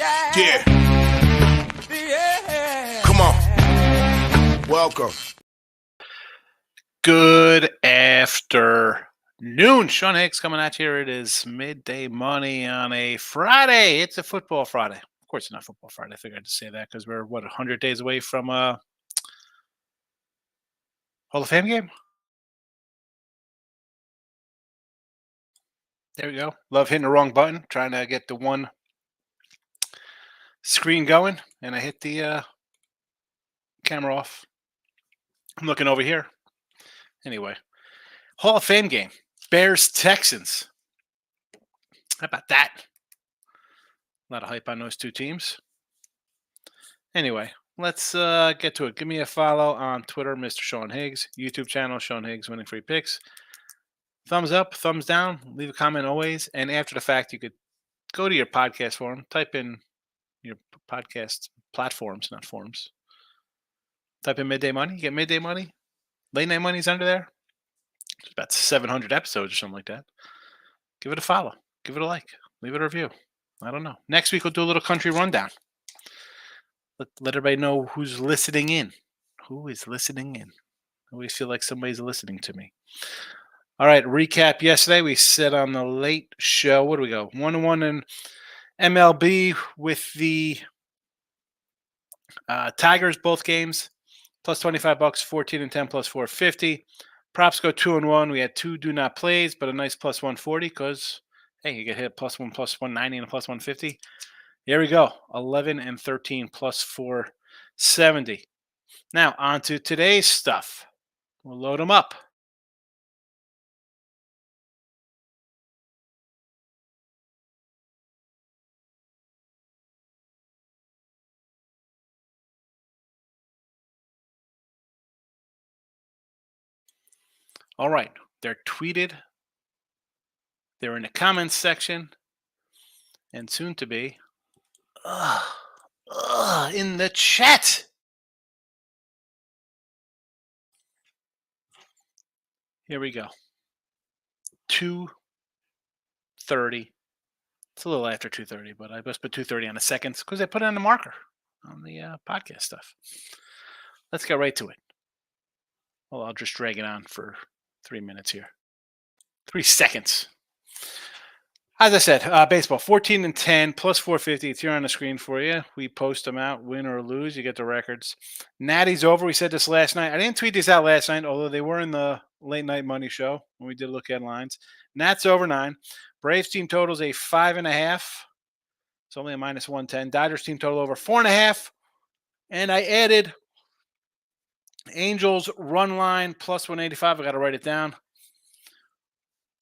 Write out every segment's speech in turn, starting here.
Yeah. Come on. Welcome. Good afternoon. Sean Higgs coming at you. It is midday money on a Friday. It's a football Friday. Of course, it's not football Friday. I figured I'd say that because we're, 100 days away from a Hall of Fame game? There we go. Love hitting the wrong button, trying to get the one screen going, and I hit the camera off. I'm looking over here. Anyway, Hall of Fame game. Bears-Texans. How about that? A lot of hype on those two teams. Anyway, let's get to it. Give me a follow on Twitter, Mr. Sean Higgs. YouTube channel, Sean Higgs, Winning Free Picks. Thumbs up, thumbs down. Leave a comment always. And after the fact, you could go to your podcast forum. Type in your podcast platforms, not forums. Type in Midday Money. You get Midday Money. Late Night Money's under there. It's about 700 episodes or something like that. Give it a follow. Give it a like. Leave it a review. I don't know. Next week, we'll do a little country rundown. Let everybody know who's listening in. Who is listening in? I always feel like somebody's listening to me. All right, recap yesterday. We said on the late show, what do we go? 1-1 in MLB with the Tigers, both games. Plus $25, 14-10, plus 450. Props go 2-1. We had two do not plays, but a nice plus 140 because, hey, you get hit plus 190, and a plus 150. Here we go. 11-13, plus 470. Now, on to today's stuff. We'll load them up. All right. They're tweeted. They're in the comments section. And soon to be in the chat. Here we go. 2:30. It's a little after 2:30, but I must put 2:30 on the seconds because I put it on the marker on the podcast stuff. Let's get right to it. Well, I'll just drag it on for 3 minutes here. 3 seconds. As I said, baseball, 14-10, plus 450. It's here on the screen for you. We post them out, win or lose. You get the records. Natty's over. We said this last night. I didn't tweet these out last night, although they were in the late night money show when we did look at lines. Nats over 9. Braves team totals a 5.5. It's only a minus 110. Dodgers team total over 4.5. And I added Angels run line plus 185. I got to write it down.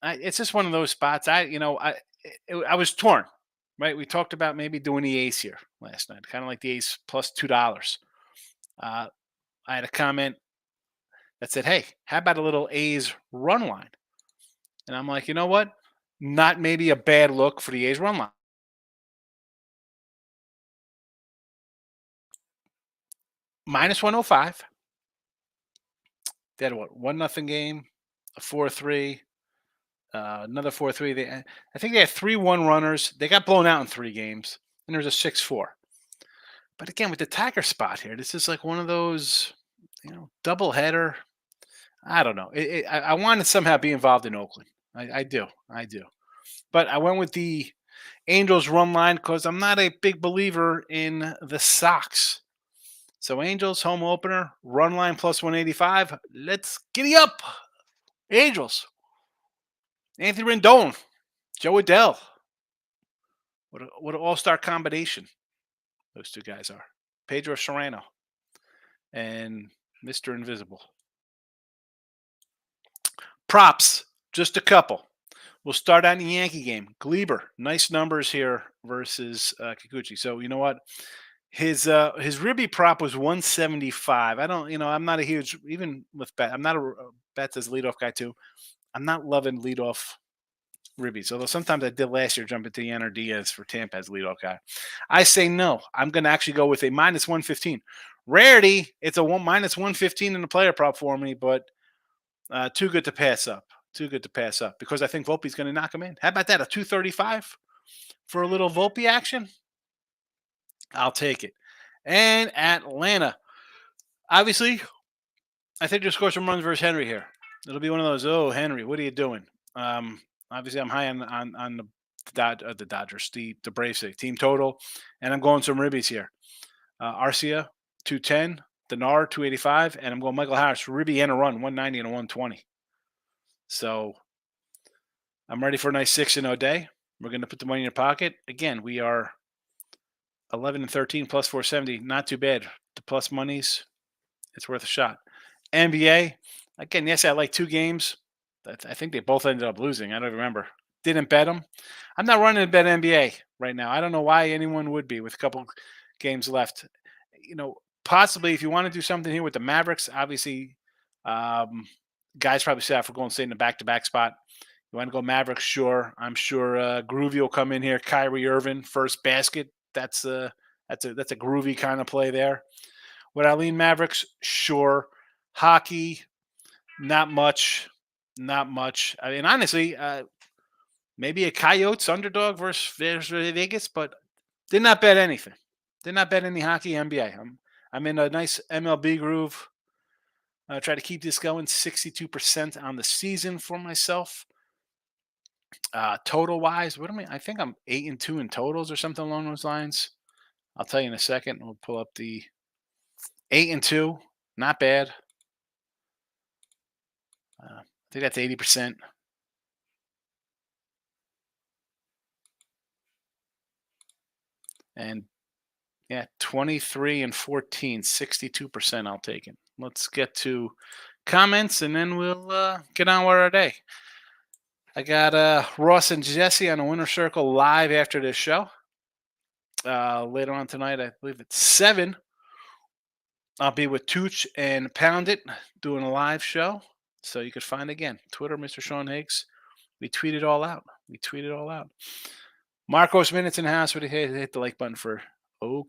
It's just one of those spots. I was torn, right? We talked about maybe doing the ace here last night, kind of like the ace plus $2. I had a comment that said, hey, how about a little A's run line? And I'm like, you know what? Not maybe a bad look for the A's run line. Minus 105. They had what? 1-0 game, a 4-3. Another 4-3. I think they had 3-1 runners. They got blown out in 3 games, and there's a 6-4. But again, with the Tiger spot here, this is like one of those, double header. I don't know. I want to somehow be involved in Oakland. I do. But I went with the Angels run line because I'm not a big believer in the Sox. So Angels home opener, run line plus 185. Let's giddy up, Angels. Anthony Rendon, Joe Adell. What an all-star combination those two guys are. Pedro Serrano and Mr. Invisible. Props, just a couple. We'll start out in the Yankee game. Gleber, nice numbers here versus Kikuchi. So you know what? His ribby prop was 175. I'm not a huge, even with bet. I'm not a bet as leadoff guy too. I'm not loving leadoff ribbies, although sometimes I did last year jump into Yanner Diaz for Tampa as leadoff guy. I say no. I'm going to actually go with a minus 115. Rarity, it's a minus 115 in the player prop for me, but too good to pass up. Because I think Volpe's going to knock him in. How about that? A 235 for a little Volpe action? I'll take it. And Atlanta. Obviously, I think there's score some runs versus Henry here. It'll be one of those. Oh, Henry, what are you doing? Um, Obviously, I'm high on the Dodgers, the Braves team total, and I'm going some ribbies here. Arcia 210, Denard 285, and I'm going Michael Harris ribby and a run 190 and a 120. So I'm ready for a nice 6-0 day. We're going to put the money in your pocket. Again, we are 11 and 13 plus 470. Not too bad. The plus monies, it's worth a shot. NBA, again, yes, I like 2 games. I think they both ended up losing. I don't remember. Didn't bet them. I'm not running to bet NBA right now. I don't know why anyone would be with a couple games left. Possibly if you want to do something here with the Mavericks, obviously, guys probably set out for Golden State in the back-to-back spot. You want to go Mavericks? Sure. I'm sure Groovy will come in here. Kyrie Irving, first basket. That's a groovy kind of play there. Would I lean Mavericks? Sure. Hockey, not much. Not much. I mean, honestly, maybe a Coyotes underdog versus Vegas, but did not bet anything. Did not bet any hockey NBA. I'm in a nice MLB groove. Try to keep this going. 62% on the season for myself. Total wise, what am I? I think I'm 8-2 in totals or something along those lines. I'll tell you in a second. We'll pull up the 8-2. Not bad. I think that's 80%. And yeah, 23 and 14, 62%. I'll take it. Let's get to comments and then we'll get on with our day. I got Ross and Jesse on the Winner Circle live after this show. Later on tonight, I believe it's 7. I'll be with Tooch and Pound It doing a live show. So you could find again Twitter, Mr. Sean Higgs. We tweet it all out. Marcos Minutes in the house. Hit the like button for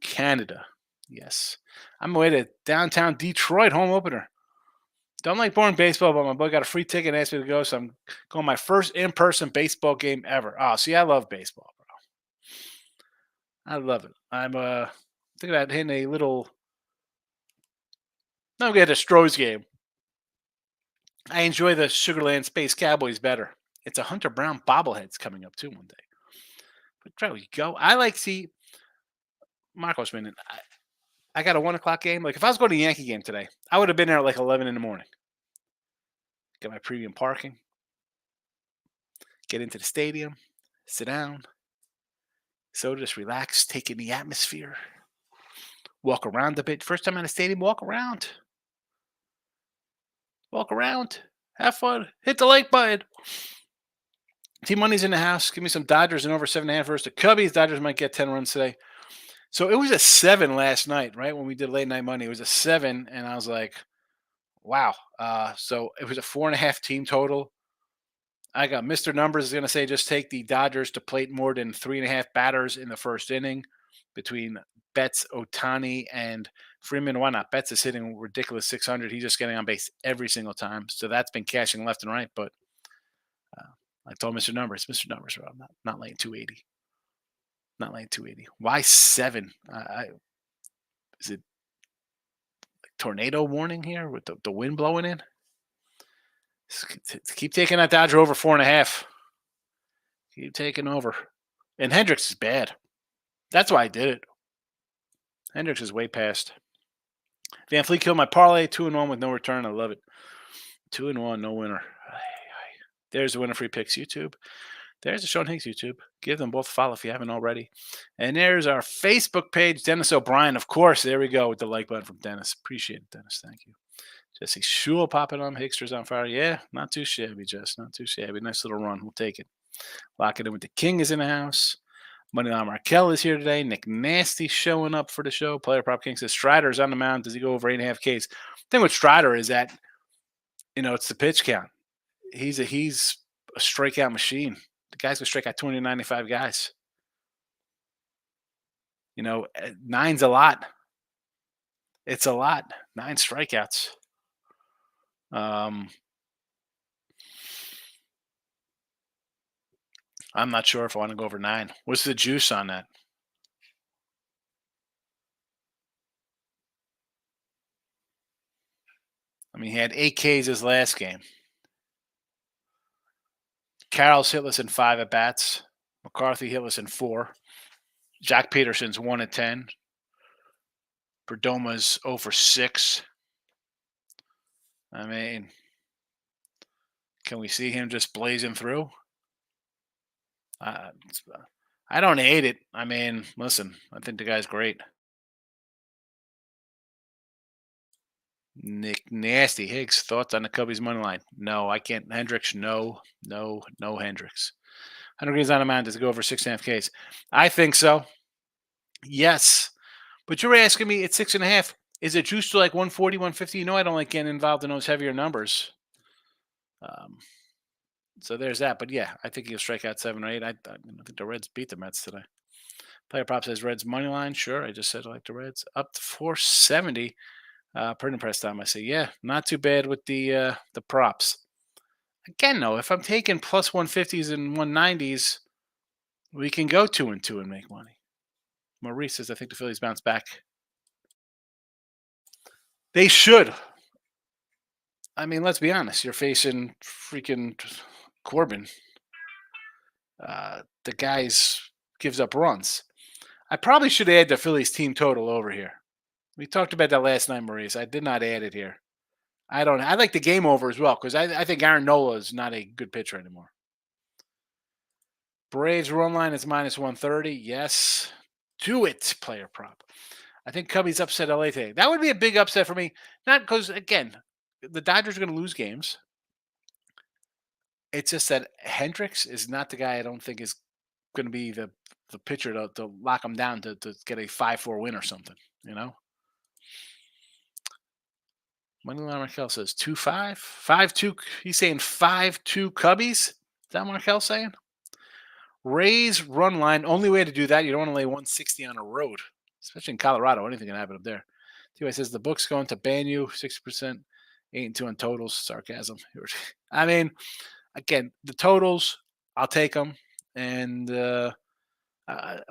Canada. Yes. I'm away to downtown Detroit home opener. Don't like boring baseball, but my boy got a free ticket and asked me to go, so I'm going my first in-person baseball game ever. Oh, see, I love baseball, bro. I love it. I'm thinking about hitting a little. No, we had a Stros game. I enjoy the Sugarland Space Cowboys better. It's a Hunter Brown bobblehead's coming up too one day. But there you go. I like see Marcos Minute. I got a 1:00 game. Like if I was going to a Yankee game today, I would have been there at like 11 in the morning. Get my premium parking. Get into the stadium. Sit down. So just relax, take in the atmosphere. Walk around a bit. First time in a stadium, walk around. Walk around. Have fun. Hit the like button. Team money's in the house. Give me some Dodgers and over 7.5 versus the Cubbies. Dodgers might get 10 runs today. So it was a 7 last night, right? When we did late night money, it was a 7, and I was like, wow. So it was a 4.5 team total. I got Mr. Numbers is going to say just take the Dodgers to plate more than 3.5 batters in the first inning between Betts, Otani, and Freeman. Why not? Betts is hitting ridiculous 600. He's just getting on base every single time. So that's been cashing left and right. But I told Mr. Numbers, bro, not laying 280. Not laying 280. Why 7? Is it like tornado warning here with the wind blowing in? Keep taking that Dodger over 4.5. Keep taking over. And Hendricks is bad. That's why I did it. Hendricks is way past. Van Fleet killed my parlay. 2-1 with no return. I love it. 2-1, no winner. There's the Winner Free Picks YouTube. There's the Sean Higgs YouTube. Give them both a follow if you haven't already. And there's our Facebook page, Dennis O'Brien. Of course, there we go with the like button from Dennis. Appreciate it, Dennis. Thank you. Jesse Shule popping on. Hickster's on fire. Yeah, not too shabby, Jess. Not too shabby. Nice little run. We'll take it. Lock it in with the King is in the house. Moneyline Markel is here today. Nick Nasty showing up for the show. Player Prop King says Strider is on the mound. Does he go over 8.5 Ks? The thing with Strider is that, it's the pitch count. He's a strikeout machine. The guy's going to strike out 295 guys. 9's a lot. It's a lot. 9 strikeouts. I'm not sure if I want to go over 9. What's the juice on that? I mean, he had 8 Ks his last game. Carroll's hitless in 5 at bats. McCarthy hitless in 4. Jack Peterson's 1 at 10. Perdoma's 0 for 6. I mean, can we see him just blazing through? I don't hate it. I mean, listen, I think the guy's great. Nick Nasty Higgs, thoughts on the Cubbies money line? No, I can't. Hendricks, no Hendricks. 100 degrees on a mound to go over 6.5 Ks. I think so. Yes. But you're asking me it's 6.5. Is it juiced to like 140, 150? You know, I don't like getting involved in those heavier numbers. So there's that. But yeah, I think he'll strike out 7 or 8. I think the Reds beat the Mets today. Player prop says Reds money line. Sure, I just said I like the Reds. Up to 470. Printing press time. I say, yeah, not too bad with the props. Again, though, if I'm taking plus 150s and 190s, we can go 2 and 2 and make money. Maurice says, I think the Phillies bounce back. They should. I mean, let's be honest. You're facing freaking Corbin. The guy's gives up runs. I probably should add the Phillies team total over here. We talked about that last night, Maurice. I did not add it here. I like the game over as well because I think Aaron Nola is not a good pitcher anymore. Braves run line is minus 130. Yes. Do it, player prop. I think Cubbies upset LA today. That would be a big upset for me. Not because, again, the Dodgers are going to lose games. It's just that Hendricks is not the guy I don't think is going to be the pitcher to lock him down to get a 5-4 win or something, you know? Moneyline Markel says 2-5, 5-2. He's saying 5-2 Cubbies. Is that Markel saying? Rays run line. Only way to do that, you don't want to lay 160 on a road, especially in Colorado. Anything can happen up there. T.Y. says the book's going to ban you 6%, 8-2 on totals. Sarcasm. I mean, again, the totals, I'll take them, and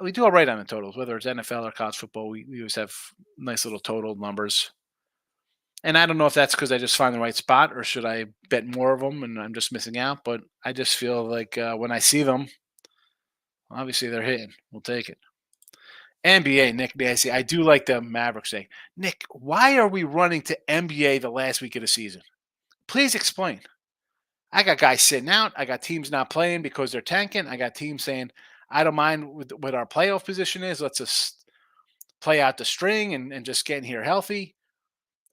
we do all right on the totals, whether it's NFL or college football. We always have nice little total numbers. And I don't know if that's because I just find the right spot or should I bet more of them and I'm just missing out. But I just feel like when I see them, obviously they're hitting. We'll take it. NBA, Nick Nancy. I do like the Mavericks thing. Nick, why are we running to NBA the last week of the season? Please explain. I got guys sitting out. I got teams not playing because they're tanking. I got teams saying, I don't mind what our playoff position is. Let's just play out the string and just get in here healthy.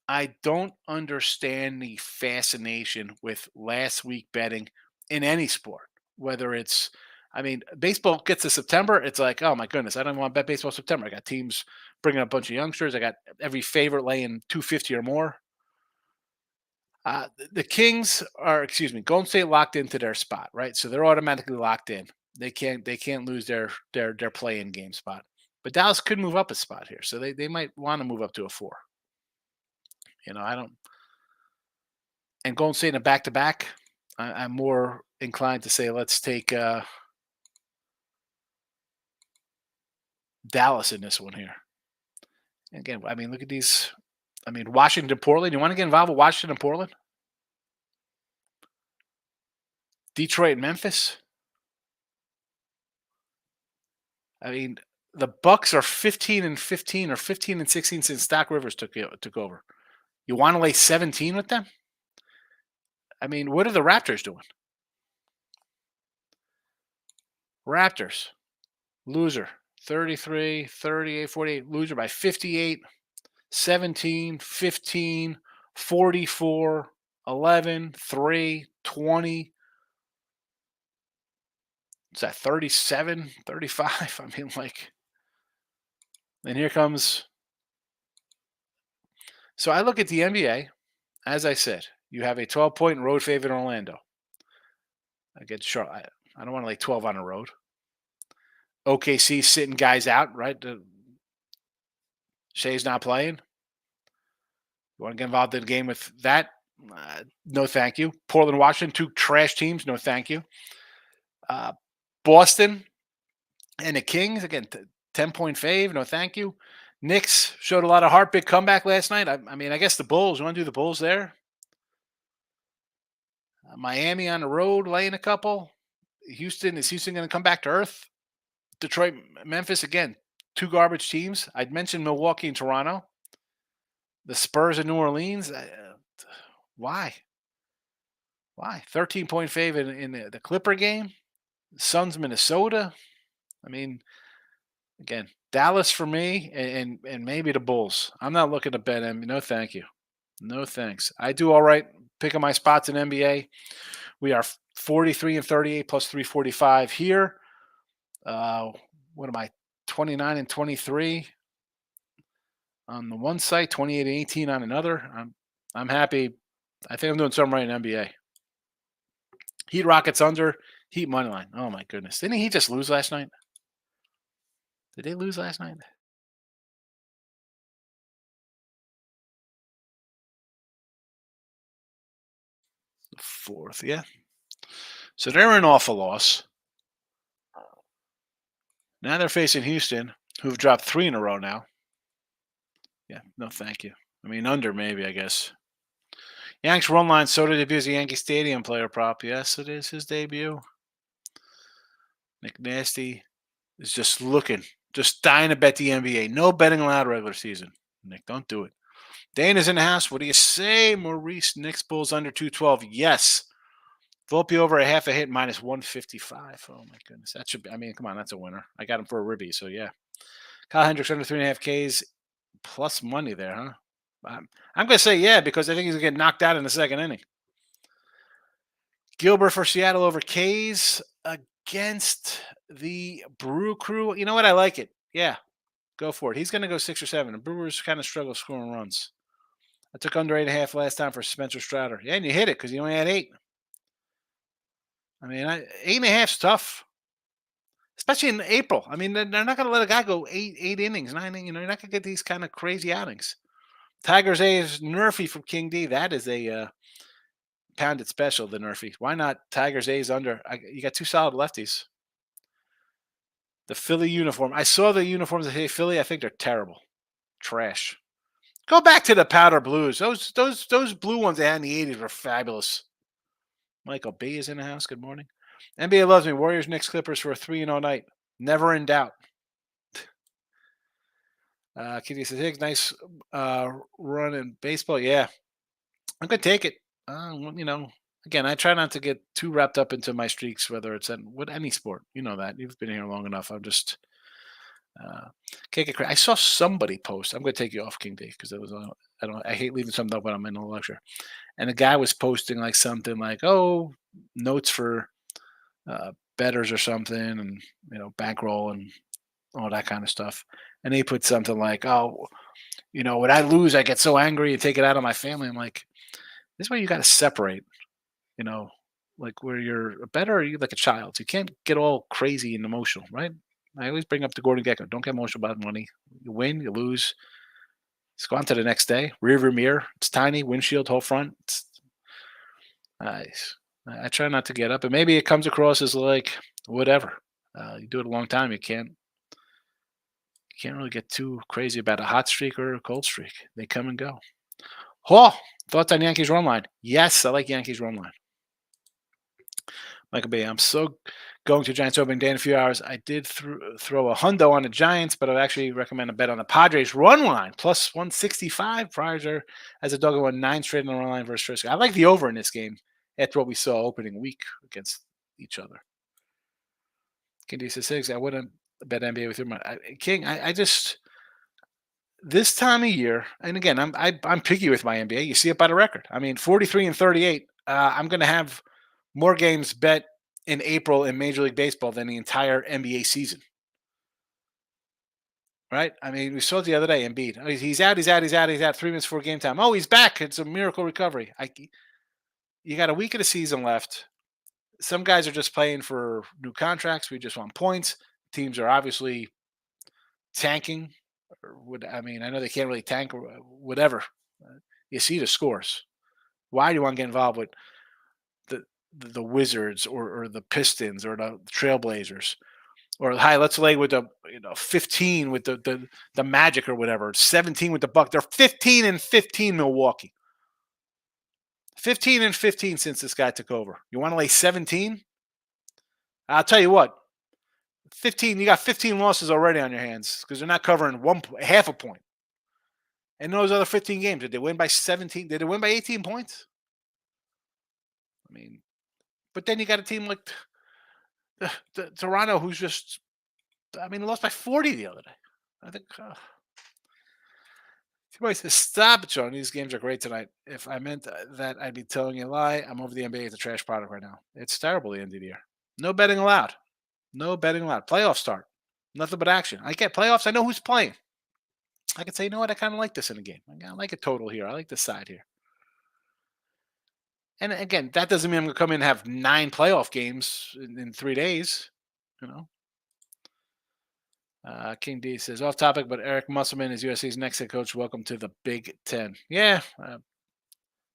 I don't understand the fascination with last week betting in any sport, whether it's, I mean, baseball gets to September. It's like, oh my goodness, I don't want to bet baseball September. I got teams bringing up a bunch of youngsters. I got every favorite laying 250 or more. The Kings are, Golden State locked into their spot, right? So they're automatically locked in. They can't lose their play-in game spot. But Dallas could move up a spot here, so they might want to move up to a 4. You know, I don't. And Golden State in a back-to-back, I'm more inclined to say let's take Dallas in this one here. Again, I mean, look at these. I mean, Washington, Portland. You want to get involved with Washington, Portland? Detroit, Memphis. I mean, the Bucks are 15-15 or 15-16 since Doc Rivers took over. You want to lay 17 with them? I mean, what are the Raptors doing? Raptors, loser, 33, 38, 48, loser by 58, 17, 15, 44, 11, 3, 20. Is that 37, 35? I mean, like, and here comes. So I look at the NBA. As I said, you have a 12-point road favorite in Orlando. Against Charlotte. I don't want to lay 12 on the road. OKC sitting guys out, right? Shea's not playing. You want to get involved in the game with that? No, thank you. Portland, Washington, 2 trash teams. No, thank you. Boston and the Kings, again, 10-point fave. No, thank you. Knicks showed a lot of heart. Big comeback last night. I mean, I guess the Bulls. You want to do the Bulls there? Miami on the road laying a couple. Houston, is Houston going to come back to earth? Detroit, Memphis, again, two garbage teams. I'd mentioned Milwaukee and Toronto. The Spurs and New Orleans. Why? Why? 13-point favorite in the Clipper game. Suns, Minnesota. I mean, again, Dallas for me, and maybe the Bulls. I'm not looking to bet them. No, thank you. No thanks. I do all right picking my spots in NBA. We are 43 and 38 plus 345 here. What am I? 29 and 23 on the one site, 28 and 18 on another. I'm happy. I think I'm doing something right in NBA. Heat Rockets under, Heat money line. Oh my goodness. Didn't he just lose last night? Did they lose last night? The fourth, yeah. So they're an awful loss. Now they're facing Houston, who've dropped 3 in a row now. Yeah, no thank you. I mean, under maybe, I guess. Yanks run line, Soto debuts a Yankee Stadium player prop. Yes, it is his debut. Nick Nasty is just dying to bet the NBA. No betting allowed regular season. Nick, don't do it. Dana's in the house. What do you say, Maurice? Knicks Bulls under 212. Yes. Volpe over a half a hit minus 155. Oh my goodness. That should be, I mean, come on, that's a winner. I got him for a ribby, so yeah. Kyle Hendricks under 3.5 Ks plus money there, huh? I'm going to say yeah, because I think he's going to get knocked out in the second inning. Gilbert for Seattle over Ks against the Brew Crew. You know what? I like it. Yeah, go for it. He's going to go 6 or 7. The Brewers kind of struggle scoring runs. I took under 8.5 last time for Spencer Strider. Yeah, and you hit it because you only had 8. I mean, 8.5 is tough, especially in April. I mean, they're not going to let a guy go 8 innings, 9 innings. You know, you're not going to get these kind of crazy outings. Tigers A's Nerfy from King D. That is a pounded special, the Nerfy. Why not Tigers A's under? You got 2 solid lefties. The Philly uniform. I saw the uniforms of Philly. I think they're terrible. Trash. Go back to the powder blues. Those blue ones they had in the 80s were fabulous. Michael B is in the house. Good morning. NBA loves me. Warriors, Knicks, Clippers for a 3-0 night. Never in doubt. Kitty says, Higgs, nice run in baseball. Yeah. I'm going to take it. You know, again, I try not to get too wrapped up into my streaks, whether it's in any sport. You know that. You've been here long enough. I'm just can't get crazy. I saw somebody post. I'm going to take you off, King D, because it was I hate leaving something up when I'm in a lecture. And the guy was posting like something like, "Oh, notes for bettors or something," and you know, bankroll and all that kind of stuff. And he put something like, "Oh, you know, when I lose, I get so angry and take it out on my family." I'm like, this is why you got to separate. You know, like where you're a bettor, or you like a child. You can't get all crazy and emotional, right? I always bring up the Gordon Gekko. Don't get emotional about money. You win, you lose. Let's go on to the next day. Rearview mirror. It's tiny. Windshield, whole front. It's nice. I try not to get up, and maybe it comes across as like whatever. You do it a long time, you can't really get too crazy about a hot streak or a cold streak. They come and go. Thoughts on Yankees run line? Yes, I like Yankees run line. Michael B, I'm so going to Giants opening day in a few hours. I did throw a hundo on the Giants, but I'd actually recommend a bet on the Padres run line plus 165. Friars are as a dog won 9 straight on the run line versus Frisco. I like the over in this game after what we saw opening week against each other. King D says 6. I wouldn't bet NBA with your money. King, I just this time of year, and again, I'm picky with my NBA. You see it by the record. I mean, 43 and 38. I'm going to have more games bet in April in Major League Baseball than the entire NBA season. Right? I mean, we saw it the other day. Embiid, oh, he's out. 3 minutes before game time. Oh, he's back. It's a miracle recovery. You got a week of the season left. Some guys are just playing for new contracts. We just want points. Teams are obviously tanking. I know they can't really tank or whatever. You see the scores. Why do you want to get involved with the Wizards or the Pistons or the Trailblazers? Or hi, let's lay with the 15 with the Magic or whatever. 17 with the Bucks. They're 15 and 15 Milwaukee. 15 and 15 since this guy took over. You want to lay 17? I'll tell you what. 15. You got 15 losses already on your hands because they're not covering half a point. And those other 15 games, did they win by 17? Did they win by 18 points? I mean, but then you got a team like the Toronto who's just, they lost by 40 the other day. I think. Somebody says, stop it, Sean. These games are great tonight. If I meant that, I'd be telling you a lie. I'm over the NBA. It's a trash product right now. It's terrible the end of the year. No betting allowed. No betting allowed. Playoffs start. Nothing but action. I get playoffs. I know who's playing. I can say, you know what? I kind of like this in a game. I like a total here. I like this side here. And again, that doesn't mean I'm going to come in and have 9 playoff games in 3 days. You know. King D says, off topic, but Eric Musselman is USC's next head coach. Welcome to the Big Ten. Yeah.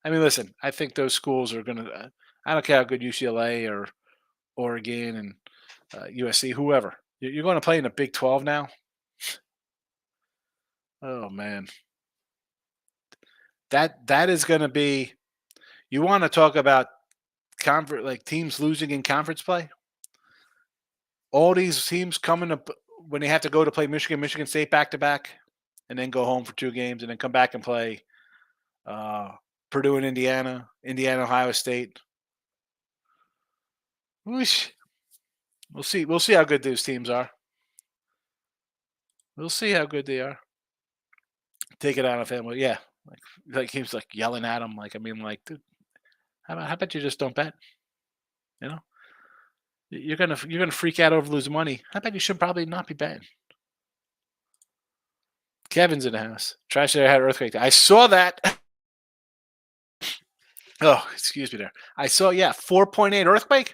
Listen, I think those schools are going to, I don't care how good UCLA or Oregon and USC, whoever. You're going to play in the Big 12 now? Oh, man. That is going to be, you want to talk about teams losing in conference play? All these teams coming up when they have to go to play Michigan State back-to-back, and then go home for 2 games, and then come back and play Purdue and Indiana, Ohio State. We'll see. We'll see how good those teams are. We'll see how good they are. Take it out of him. Yeah, like he was yelling at him. Dude, how about you just don't bet? You know, you're gonna freak out over losing money. How about you should probably not be betting? Kevin's in the house. Trash there had earthquake. I saw that. Oh, excuse me there. I saw, 4.8 earthquake.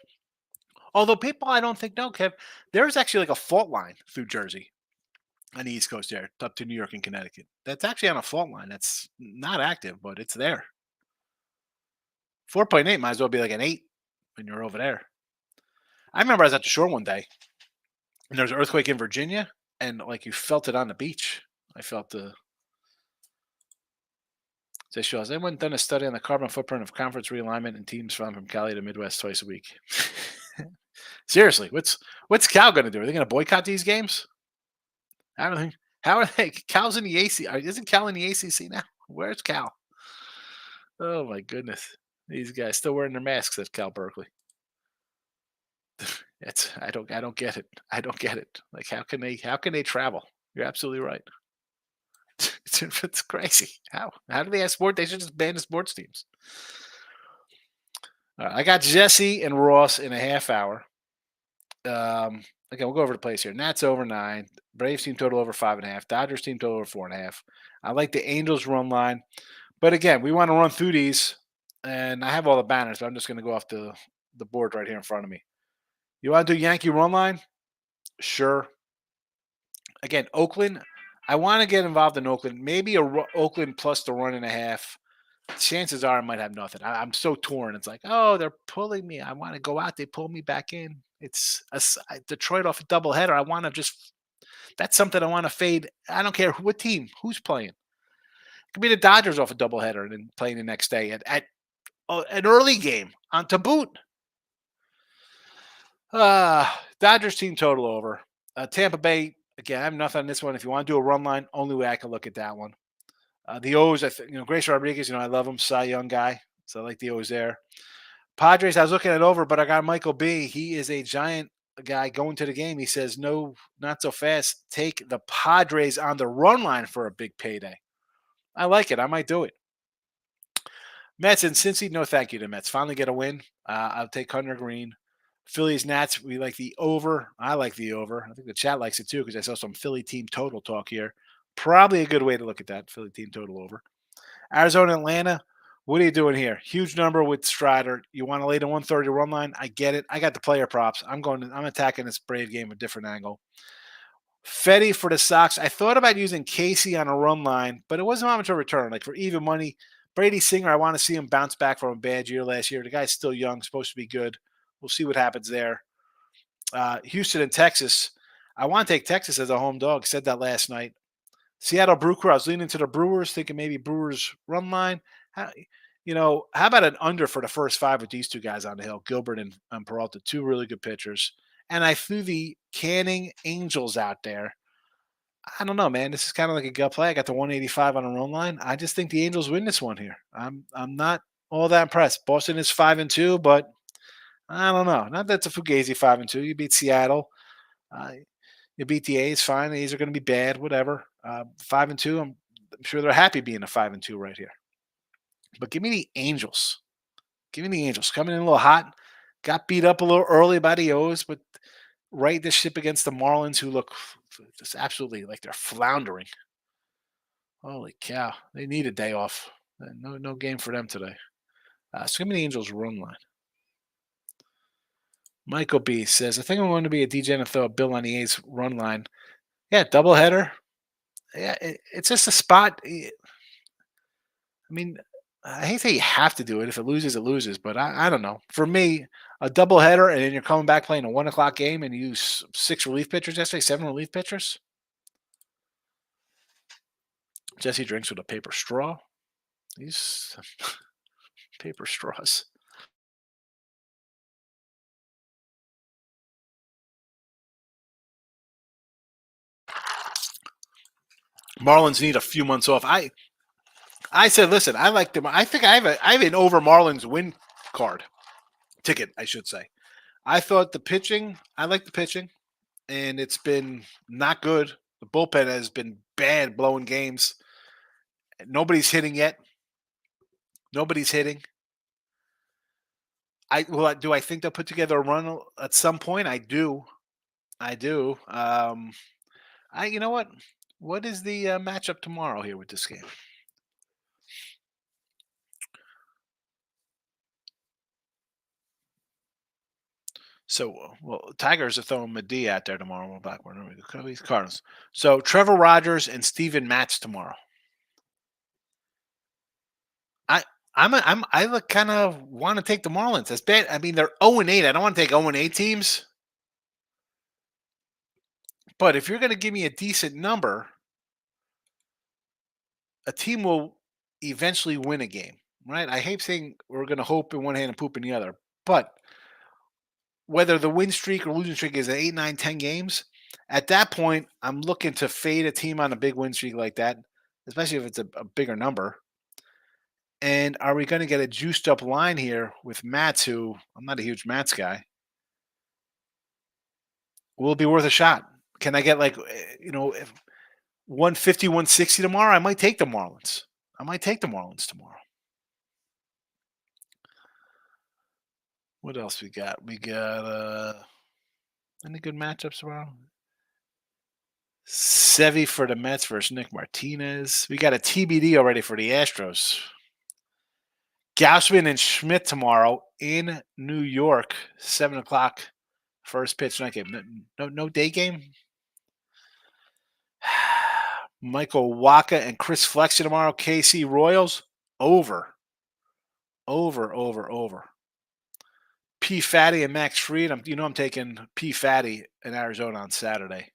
Although people I don't think know, Kev, there's actually a fault line through Jersey on the East Coast there, up to New York and Connecticut. That's actually on a fault line. That's not active, but it's there. 4.8 might as well be like an 8 when you're over there. I remember I was at the shore one day, and there was an earthquake in Virginia, and you felt it on the beach. I felt the. They show us. Anyone done a study on the carbon footprint of conference realignment and teams from Cali to Midwest twice a week? Seriously, what's Cal going to do? Are they going to boycott these games? I don't think. How are they? Cal's in the AC. Isn't Cal in the ACC now? Where's Cal? Oh my goodness, these guys still wearing their masks at Cal Berkeley. I don't get it. I don't get it. How can they travel? You're absolutely right. It's crazy. How do they have sport? They should just ban the sports teams. All right, I got Jesse and Ross in a half hour. Okay, we'll go over the plays here. Nats over 9. Braves team total over 5.5. Dodgers team total over 4.5. I like the Angels run line. But again, we want to run through these. And I have all the banners, but I'm just going to go off the board right here in front of me. You want to do Yankee run line? Sure. Again, Oakland. I want to get involved in Oakland. Maybe Oakland plus the 1.5. Chances are I might have nothing. I'm so torn. It's they're pulling me. I want to go out. They pull me back in. It's Detroit off a doubleheader. I want to that's something I want to fade. I don't care what team, who's playing. It could be the Dodgers off a doubleheader and then playing the next day at an early game on to boot. Dodgers team total over. Tampa Bay, again, I have nothing on this one. If you want to do a run line, only way I can look at that one. The O's, Grace Rodriguez, I love him, Cy Young guy. So I like the O's there. Padres, I was looking at over, but I got Michael B. He is a giant guy going to the game. He says, no, not so fast. Take the Padres on the run line for a big payday. I like it. I might do it. Mets and Cincy, no thank you to Mets. Finally get a win. I'll take Hunter Green. Phillies, Nats, we like the over. I like the over. I think the chat likes it too because I saw some Philly team total talk here. Probably a good way to look at that, Philly team total over. Arizona, Atlanta, what are you doing here? Huge number with Strider. You want to lay the 130 run line? I get it. I got the player props. I'm attacking this Brave game a different angle. Fetty for the Sox. I thought about using Casey on a run line, but it wasn't much of a return. For even money, Brady Singer, I want to see him bounce back from a bad year last year. The guy's still young, supposed to be good. We'll see what happens there. Houston and Texas. I want to take Texas as a home dog. Said that last night. Seattle Brew Crew. I was leaning to the Brewers, thinking maybe Brewers run line. How about an under for the first five with these two guys on the hill, Gilbert and Peralta, two really good pitchers. And I threw the Canning Angels out there. I don't know, man. This is kind of like a gut play. I got the 185 on a run line. I just think the Angels win this one here. I'm not all that impressed. Boston is 5-2, but I don't know. Not that's a fugazi 5-2. You beat Seattle. Uh, you beat the A's. Fine. The A's are going to be bad. Whatever. 5-2. I'm sure they're happy being a 5-2 right here. But give me the Angels. Give me the Angels coming in a little hot. Got beat up a little early by the O's, but right this ship against the Marlins, who look just absolutely like they're floundering. Holy cow! They need a day off. No game for them today. So give me the Angels run line. Michael B says, I think I'm going to be a DJ and throw a bill on the A's run line. Yeah, doubleheader. Yeah, it's just a spot. I mean, I hate to say you have to do it. If it loses, it loses. But I don't know. For me, a doubleheader, and then you're coming back playing a 1 o'clock game, and you use 6 relief pitchers yesterday, 7 relief pitchers. Jesse drinks with a paper straw. These paper straws. Marlins need a few months off. I said, listen, I like them. I think I have an over Marlins win card ticket, I should say. I thought the pitching, I like the pitching, and it's been not good. The bullpen has been bad blowing games. Nobody's hitting yet. Nobody's hitting. Do I think they'll put together a run at some point? I do. I do. You know what? What is the matchup tomorrow here with this game? So, Tigers are throwing Medea out there tomorrow. We're back. Where we go? Cardinals. So, Trevor Rogers and Steven Matz tomorrow. I kind of want to take the Marlins. That's bad. I mean, they're 0-8. I don't want to take 0-8 teams. But if you're going to give me a decent number, a team will eventually win a game, right? I hate saying we're going to hope in one hand and poop in the other, but whether the win streak or losing streak is at 8, 9, 10 games, at that point, I'm looking to fade a team on a big win streak like that, especially if it's a bigger number. And are we going to get a juiced up line here with Mats, who I'm not a huge Mats guy? Will it be worth a shot? Can I get 150, 160 tomorrow? I might take the Marlins. Tomorrow. What else we got? We got any good matchups tomorrow? Sevy for the Mets versus Nick Martinez. We got a TBD already for the Astros. Gausman and Schmidt tomorrow in New York, 7 o'clock. First pitch night game. No day game. Michael Waka and Chris Flexen tomorrow. KC Royals over. P. Fatty and Max Fried. I'm taking P. Fatty in Arizona on Saturday.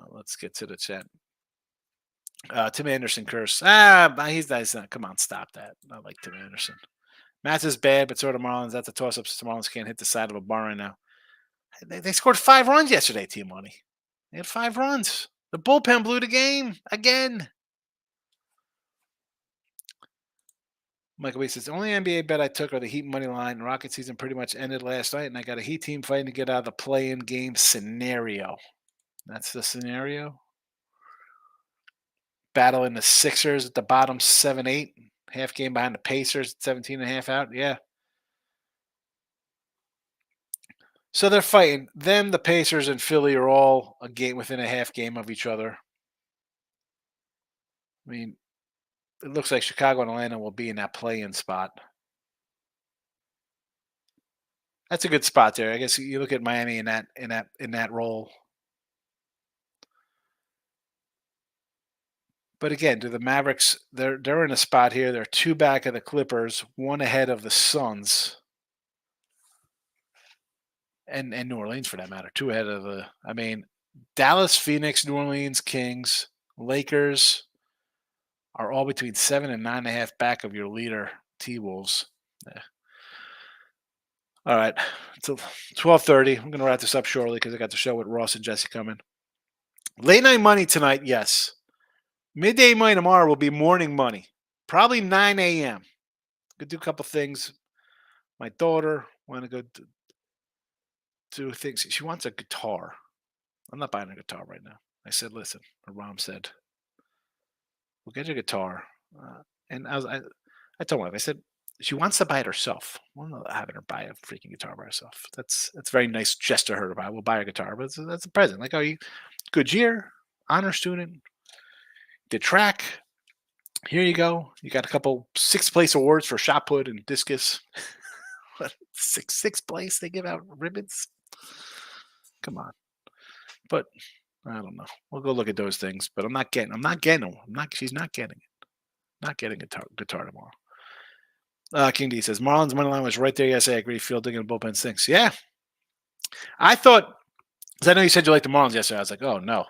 Let's get to the chat. Tim Anderson curse. He's nice. Come on, stop that. I like Tim Anderson. Mats is bad, but so are the Marlins. That's a toss-up. So the Marlins can't hit the side of a barn right now. They scored 5 runs yesterday, Team Money. They had 5 runs. The bullpen blew the game again. Michael B says, the only NBA bet I took are the Heat money line. Rocket season pretty much ended last night, and I got a Heat team fighting to get out of the play-in game scenario. That's the scenario. Battling the Sixers at the bottom 7-8. Half game behind the Pacers, 17.5 out. Yeah. So they're fighting. Them, the Pacers, and Philly are all a game within a half game of each other. I mean, it looks like Chicago and Atlanta will be in that play-in spot. That's a good spot there. I guess you look at Miami in that role. But again, do the Mavericks? They're in a spot here. They're 2 back of the Clippers, 1 ahead of the Suns, and New Orleans for that matter. 2 ahead of the. I mean, Dallas, Phoenix, New Orleans, Kings, Lakers, are all between 7 and 9.5 back of your leader, T-Wolves. Yeah. All right, it's 12:30. I'm going to wrap this up shortly because I got the show with Ross and Jesse coming. Late night money tonight, yes. Midday money tomorrow will be morning money, probably 9 a.m. Could do a couple things. My daughter want to go do things. She wants a guitar. I'm not buying a guitar right now. I said, listen. Her mom said, we'll get you a guitar. And I told her, I said, she wants to buy it herself. I'm not having her buy a freaking guitar by herself. That's a very nice gesture her to buy. We'll buy a guitar, but that's a present. Like, oh, you good year, honor student, did track. Here you go. You got a couple sixth place awards for shot put and discus. Sixth place. They give out ribbons. Come on. But I don't know. We'll go look at those things. But I'm not getting them. She's not getting it. Not getting a guitar tomorrow. King D says Marlins money line was right there. Yes, I agree. Fielding and bullpen stinks. Yeah. I thought, because I know you said you liked the Marlins yesterday. I was like, oh no.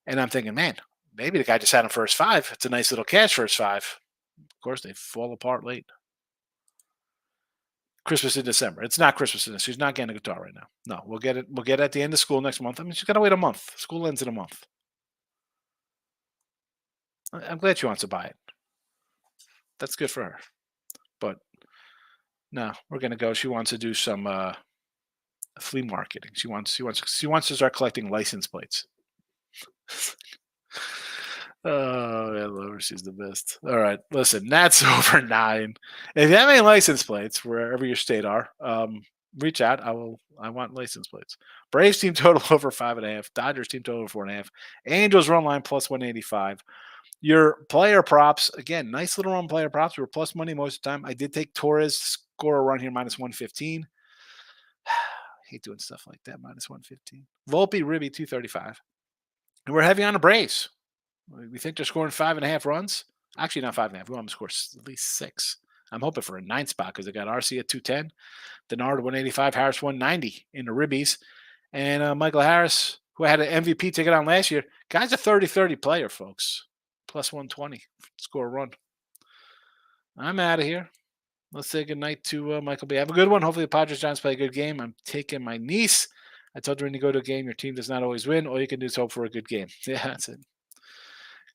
And I'm thinking, man, maybe the guy just had him first five. It's a nice little cash first five. Of course, they fall apart late. Christmas in December. It's not Christmas in December. She's not getting a guitar right now. No, we'll get it. We'll get it at the end of school next month. I mean, she's got to wait a month. School ends in a month. I'm glad she wants to buy it. That's good for her. But no, we're gonna go. She wants to do some flea marketing. She wants to start collecting license plates. Oh, yeah, Lower, she's the best. All right, listen, that's over 9. If you have any license plates, wherever your state are, reach out. I want license plates. Braves team total over 5.5. Dodgers team total over 4.5. Angels run line plus 185. Your player props, again, nice little run player props. We were plus money most of the time. I did take Torres score a run here minus 115. Hate doing stuff like that, minus 115. Volpe, Ribby, 235. And we're heavy on the Braves. We think they're scoring 5.5 runs. Actually, not 5.5. We want them to score at least 6. I'm hoping for a 9 spot because they got RC at 210, Denard 185, Harris 190 in the Ribbies. And Michael Harris, who had an MVP ticket on last year, guy's a 30-30 player, folks. Plus 120. Score a run. I'm out of here. Let's say goodnight to Michael B. Have a good one. Hopefully the Padres Giants play a good game. I'm taking my niece. I told her when you go to a game, your team does not always win. All you can do is hope for a good game. Yeah, that's it.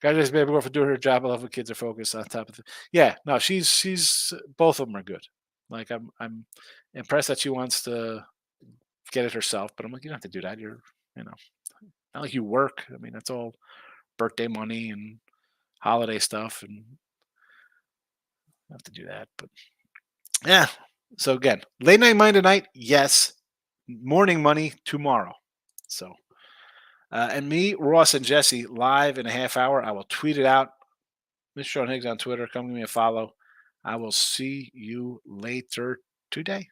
Guys, baby girl for doing her job. I love when kids are focused on top of it. Yeah, no, she's both of them are good. Like I'm impressed that she wants to get it herself, but I'm like, you don't have to do that. You're, not like you work. I mean, that's all birthday money and holiday stuff, and I have to do that. But yeah. So again, late night money tonight, yes. Morning money tomorrow. So and me, Ross, and Jesse live in a half hour. I will tweet it out. Mr. Sean Higgs on Twitter. Come give me a follow. I will see you later today.